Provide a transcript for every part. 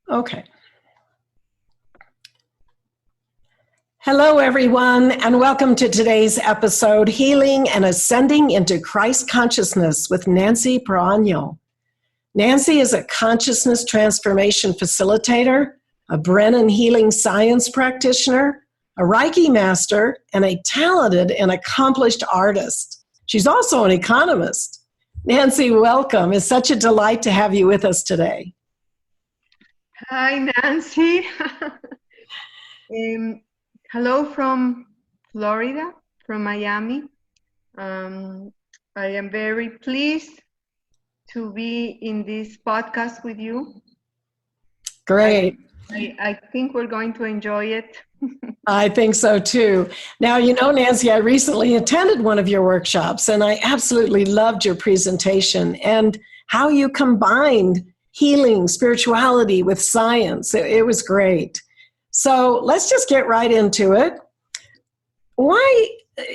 Okay. Hello, everyone, and welcome to today's episode, Healing and Ascending into Christ Consciousness with Nancy Proano. Nancy is a consciousness transformation facilitator, a Brennan healing science practitioner, a Reiki master, and a talented and accomplished artist. She's also an economist. Nancy, welcome. It's such a delight to have you with us today. Hi, Nancy. Hello from Florida, from Miami. I am very pleased to be in this podcast with you. Great. I think we're going to enjoy it. I think so too. Now, you know, Nancy, I recently attended one of your workshops and I absolutely loved your presentation and how you combined healing, spirituality with science. It was great. So let's just get right into it. Why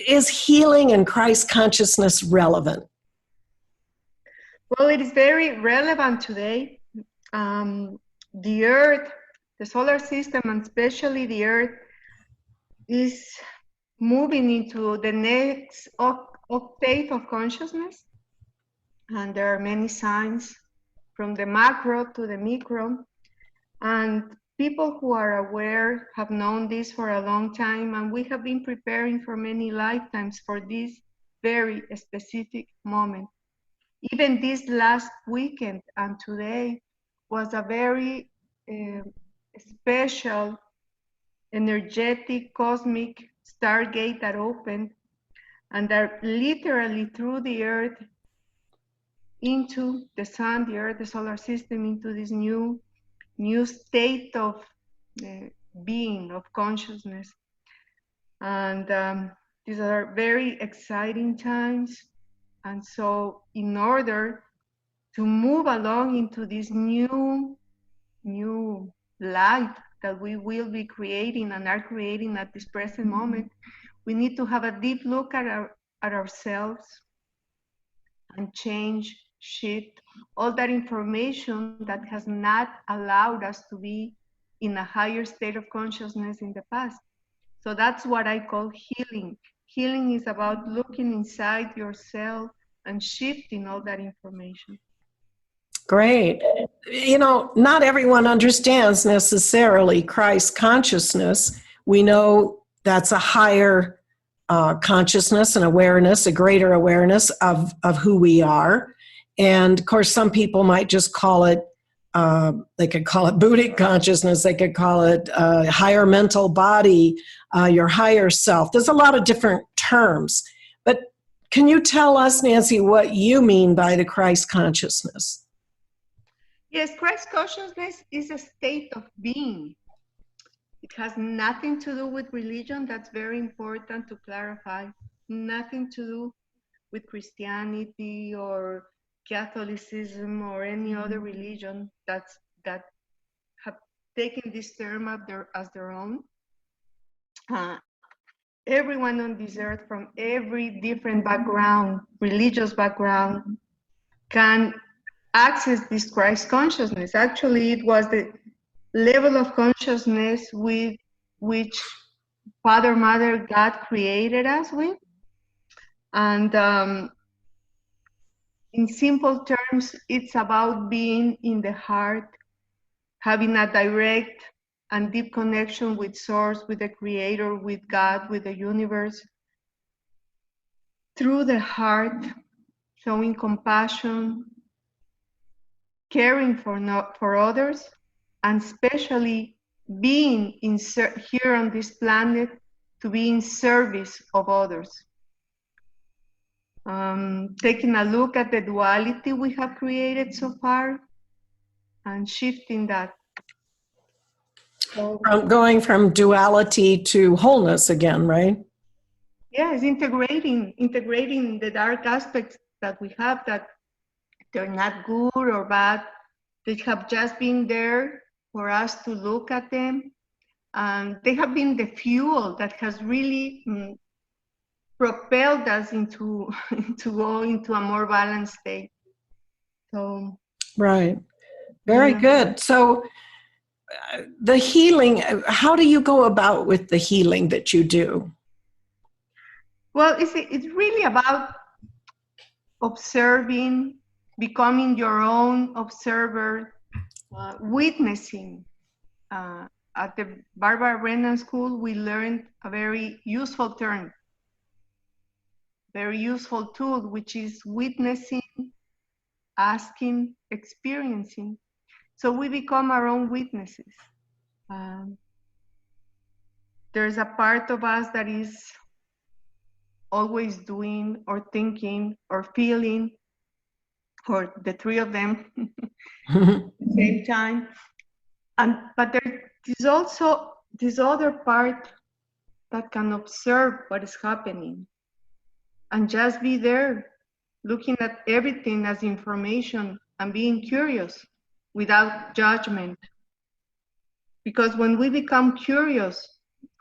is healing and Christ consciousness relevant? Well, it is very relevant today. The Earth, the solar system, and especially the Earth, is moving into the next octave of consciousness. And there are many signs from the macro to the micro. And people who are aware have known this for a long time, and we have been preparing for many lifetimes for this very specific moment. Even this last weekend and today was a very special, energetic, cosmic stargate that opened, and that literally threw the Earth into the sun, the Earth, the solar system, into this new state of being, of consciousness. And these are very exciting times. And so in order to move along into this new life that we will be creating and are creating at this present moment, we need to have a deep look at ourselves and change, shift all that information that has not allowed us to be in a higher state of consciousness in the past. So that's what I call healing. Healing is about looking inside yourself and shifting all that information. Great. You know, not everyone understands necessarily Christ consciousness. We know that's a higher consciousness and awareness, a greater awareness of who we are. And of course, some people might just call it, they could call it Buddhic consciousness, they could call it higher mental body, your higher self. There's a lot of different terms. But can you tell us, Nancy, what you mean by the Christ consciousness? Yes, Christ consciousness is a state of being. It has nothing to do with religion. That's very important to clarify. Nothing to do with Christianity or Catholicism or any other religion that have taken this term as their own. Everyone on this earth from every different background, religious background, can access this Christ consciousness. Actually, it was the level of consciousness with which Father, Mother, God created us with. And in simple terms, it's about being in the heart, having a direct and deep connection with Source, with the Creator, with God, with the universe, through the heart, showing compassion, caring for others, and especially being here on this planet to be in service of others. Taking a look at the duality we have created so far and shifting that. So, Going from duality to wholeness again, right? Yes, integrating the dark aspects that we have, that they're not good or bad. They have just been there for us to look at them. And they have been the fuel that has really propelled us into go into a more balanced state. So right. Very good. So the healing, how do you go about with the healing that you do? Well, it's really about observing, becoming your own observer, witnessing. At the Barbara Brennan School, we learned a very useful term, very useful tool, which is witnessing, asking, experiencing. So we become our own witnesses. There's a part of us that is always doing or thinking or feeling, or the three of them at the same time. But there is also this other part that can observe what is happening and just be there, looking at everything as information and being curious without judgment. Because when we become curious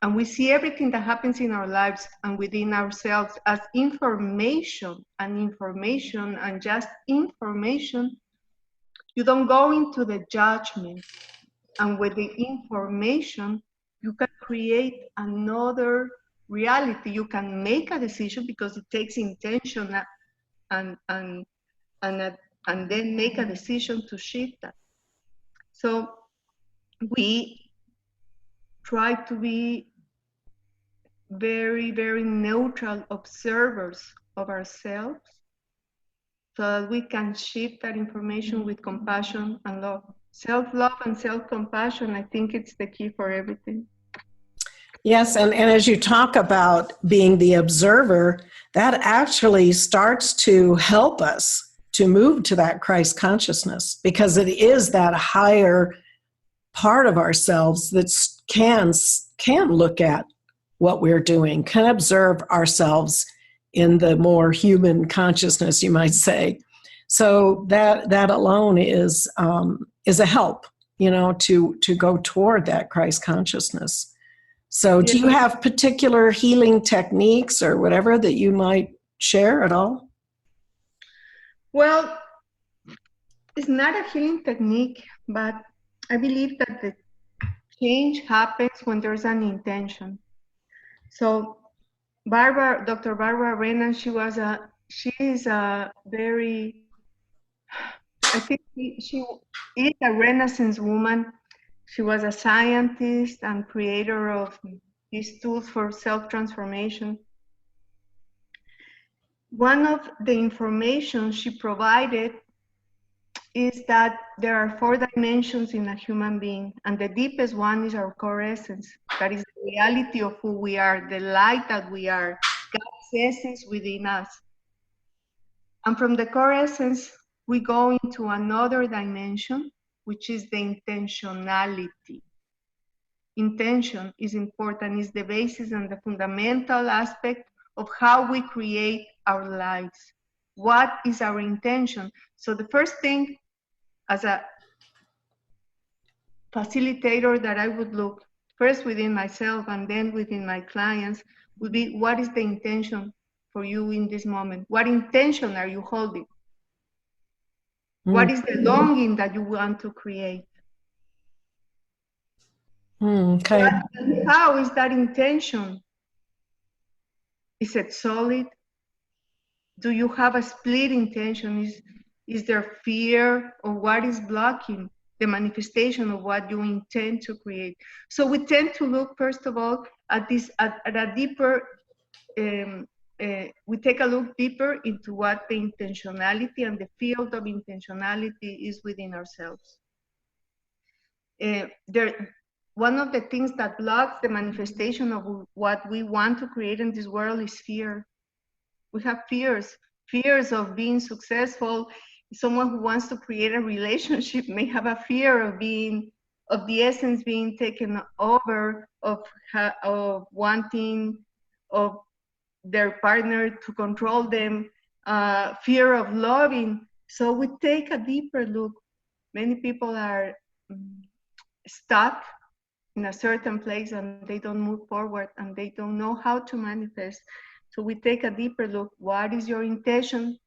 and we see everything that happens in our lives and within ourselves as information and just information, you don't go into the judgment. And with the information, you can create another reality. You can make a decision because it takes intention and then make a decision to shift that. So we try to be very, very neutral observers of ourselves so that we can shift that information with compassion and love. Self-love and self-compassion, I think it's the key for everything. Yes, and as you talk about being the observer, that actually starts to help us to move to that Christ consciousness, because it is that higher part of ourselves that can look at what we're doing, can observe ourselves in the more human consciousness, you might say. So that alone is a help, to go toward that Christ consciousness. So do you have particular healing techniques or whatever that you might share at all? Well, it's not a healing technique, but I believe that the change happens when there's an intention. So Dr. Barbara Brennan, she is a very, I think she is a Renaissance woman. She was a scientist and creator of these tools for self-transformation. One of the information she provided is that there are 4 dimensions in a human being, and the deepest one is our core essence. That is the reality of who we are, the light that we are, God's essence within us. And from the core essence, we go into another dimension, which is the intentionality. Intention is important, is the basis and the fundamental aspect of how we create our lives. What is our intention? So the first thing, as a facilitator, that I would look first within myself and then within my clients would be, what is the intention for you in this moment? What intention are you holding? What is the longing that you want to create? Okay. How is that intention? Is it solid? Do you have a split intention? Is there fear, or what is blocking the manifestation of what you intend to create? So we tend to look, first of all, at a deeper, we take a look deeper into what the intentionality and the field of intentionality is within ourselves. One of the things that blocks the manifestation of what we want to create in this world is fear. We have fears of being successful. Someone who wants to create a relationship may have a fear of the essence being taken over, of wanting of their partner to control them, fear of loving. So we take a deeper look. Many people are stuck in a certain place and they don't move forward and they don't know how to manifest. So we take a deeper look. What is your intention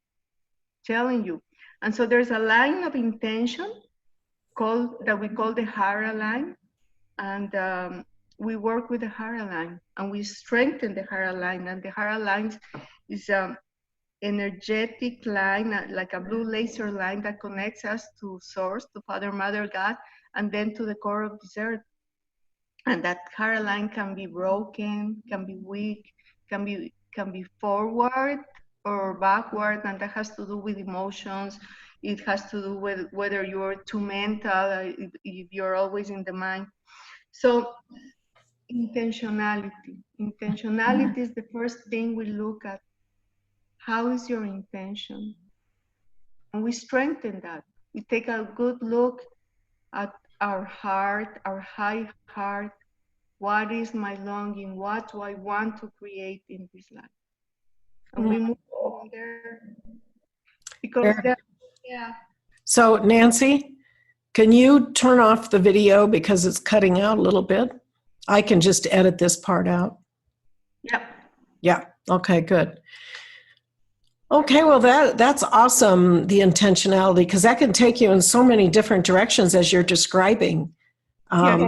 telling you? And so there's a line of intention we call the Hara line, and we work with the Hara line, and we strengthen the Hara line. And the Hara line is energetic line, like a blue laser line that connects us to Source, to Father, Mother, God, and then to the core of this earth. And that Hara line can be broken, can be weak, can be forward or backward, and that has to do with emotions. It has to do with whether you're too mental, if you're always in the mind. So intentionality. Intentionality is the first thing we look at. How is your intention? And we strengthen that. We take a good look at our heart, our high heart. What is my longing? What do I want to create in this life? And we move on there. Because yeah. So Nancy, can you turn off the video because it's cutting out a little bit? I can just edit this part out. Yep. Yeah. Okay, good. Okay, well that's awesome, the intentionality, because that can take you in so many different directions as you're describing. Yeah.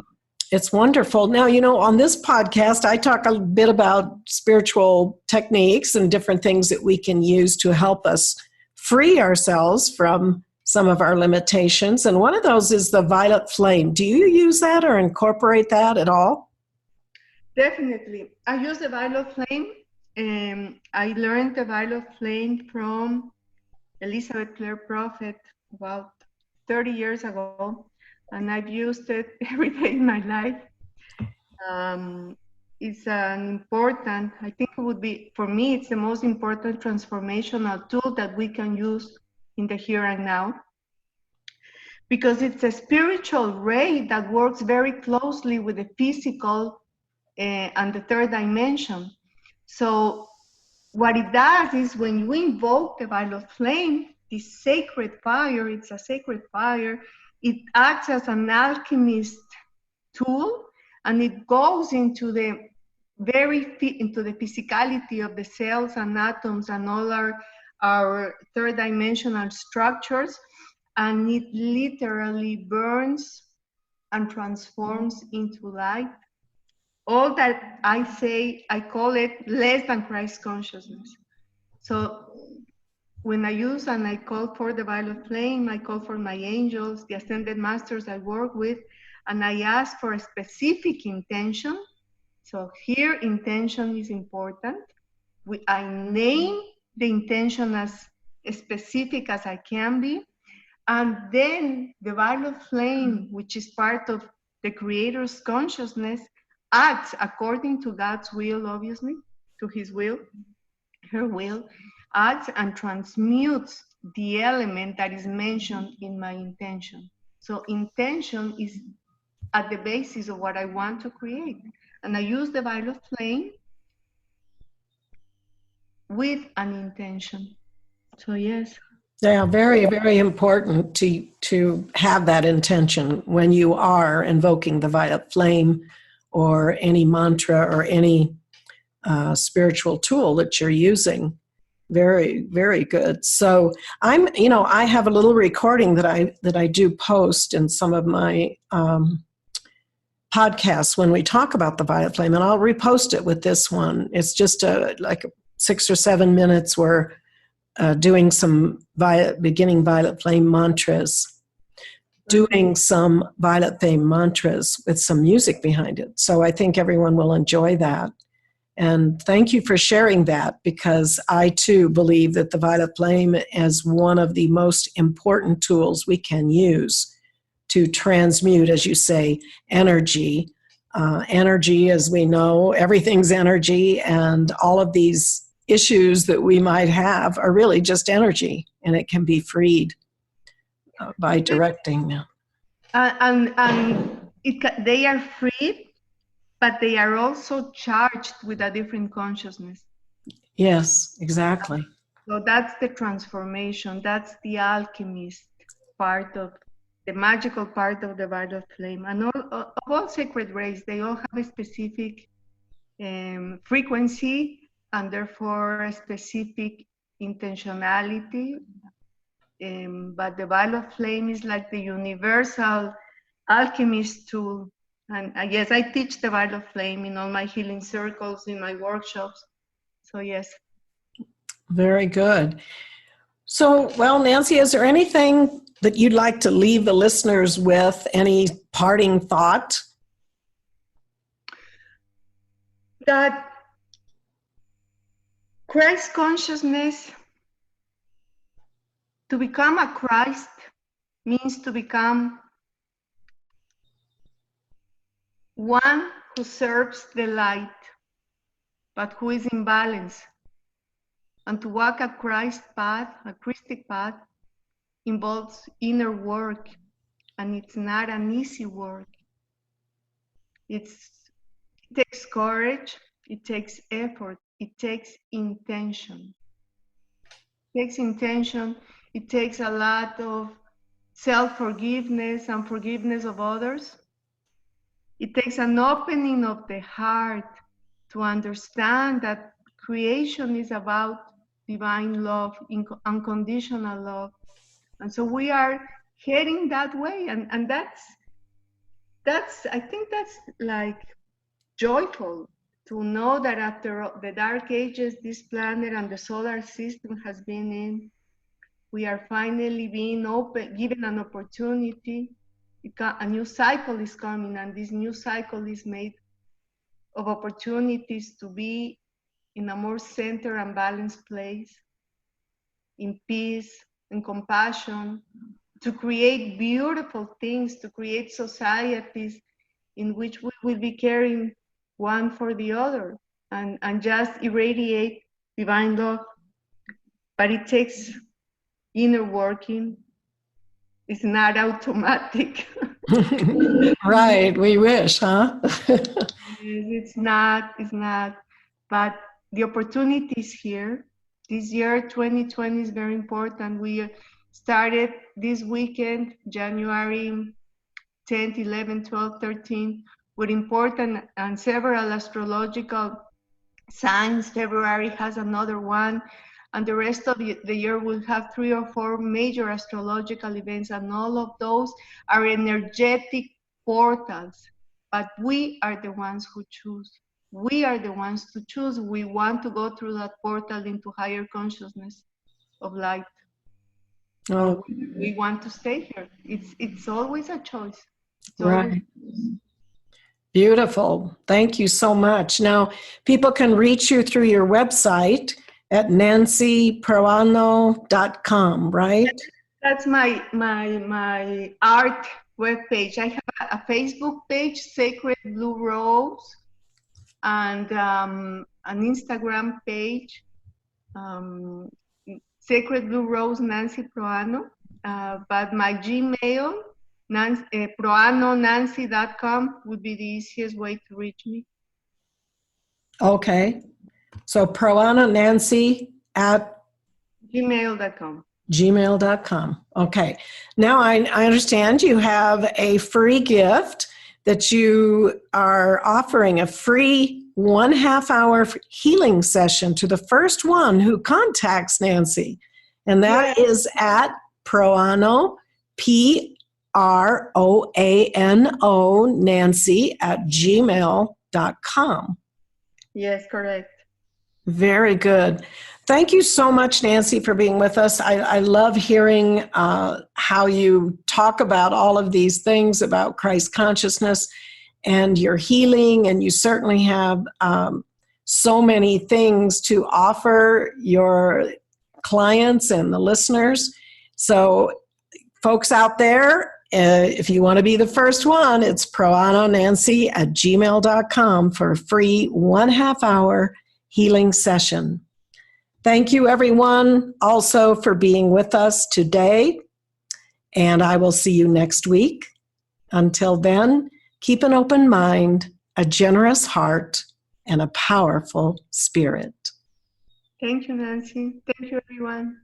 It's wonderful. Now, on this podcast, I talk a bit about spiritual techniques and different things that we can use to help us free ourselves from some of our limitations. And one of those is the violet flame. Do you use that or incorporate that at all? Definitely. I use the violet flame. I learned the violet flame from Elizabeth Clare Prophet about 30 years ago, and I've used it every day in my life. It's an important, I think it would be, for me, it's the most important transformational tool that we can use in the here and now, because it's a spiritual ray that works very closely with the physical and the third dimension. So what it does is when you invoke the violet flame, this sacred fire, it's a sacred fire, it acts as an alchemist tool, and it goes into the physicality of the cells and atoms and all our third dimensional structures, and it literally burns and transforms into light. All that I say, I call it less than Christ consciousness. So when I use and I call for the violet flame, I call for my angels, the ascended masters I work with, and I ask for a specific intention. So here, intention is important. I name the intention as specific as I can be. And then the violet flame, which is part of the creator's consciousness, acts according to God's will, obviously, to his will, her will, acts and transmutes the element that is mentioned in my intention. So intention is at the basis of what I want to create. And I use the violet flame with an intention. So yes. Yeah, very, very important to have that intention when you are invoking the violet flame or any mantra or any spiritual tool that you're using. Very, very good. So I have a little recording that I do post in some of my podcasts when we talk about the violet flame, and I'll repost it with this one. It's just like 6 or 7 minutes where doing some beginning violet flame mantras, doing some violet flame mantras with some music behind it. So I think everyone will enjoy that. And thank you for sharing that, because I too believe that the violet flame is one of the most important tools we can use to transmute, as you say, energy. Energy, as we know, everything's energy, and all of these issues that we might have are really just energy, and it can be freed by directing. They are freed, but they are also charged with a different consciousness. Yes, exactly. So that's the transformation. That's the alchemist part of the magical part of the violet flame. And all sacred rays, they all have a specific frequency, and therefore a specific intentionality. but the violet flame is like the universal alchemist tool. And yes, I teach the violet flame in all my healing circles, in my workshops. So yes. Very good. So, well, Nancy, is there anything that you'd like to leave the listeners with? Any parting thought? That Christ consciousness, to become a Christ means to become one who serves the light, but who is in balance. And to walk a Christ path, a Christic path, involves inner work, and it's not an easy work. It takes courage, it takes effort, it takes intention. It takes intention, it takes a lot of self-forgiveness and forgiveness of others. It takes an opening of the heart to understand that creation is about divine love, unconditional love. And so we are heading that way. And that's I think that's like joyful to know that after the dark ages this planet and the solar system has been in, we are finally being given an opportunity. A new cycle is coming, and this new cycle is made of opportunities to be in a more centered and balanced place, in peace and compassion, to create beautiful things, to create societies in which we will be caring one for the other and just irradiate divine love. But it takes inner working. It's not automatic. Right, we wish, huh? It's not, but the opportunity is here. This year, 2020 is very important. We started this weekend, January 10th, 11th, 12th, 13th, with important and several astrological signs. February has another one, and the rest of the year will have 3 or 4 major astrological events, and all of those are energetic portals. But we are the ones who choose. We are the ones to choose. We want to go through that portal into higher consciousness of light. Oh, We want to stay here. It's always a choice. right. Beautiful. Thank you so much. Now, people can reach you through your website at nancyproano.com, right? That's my art webpage. I have a Facebook page, Sacred Blue Rose, and an Instagram page, Sacred Blue Rose Nancy Proano. But my Gmail, proanonancy.com, would be the easiest way to reach me. Okay. So proanonancy at gmail.com. gmail.com. Okay. Now I understand you have a free gift that you are offering, a free 1/2 hour healing session to the first one who contacts Nancy. And that is at Proano, Proano, Nancy at gmail.com. Yes, correct. Very good. Thank you so much, Nancy, for being with us. I love hearing how you talk about all of these things about Christ consciousness and your healing, and you certainly have so many things to offer your clients and the listeners. So folks out there, if you want to be the first one, it's proanonancy at gmail.com for a free 1/2 hour healing session. Thank you, everyone, also for being with us today. And I will see you next week. Until then, keep an open mind, a generous heart, and a powerful spirit. Thank you, Nancy. Thank you, everyone.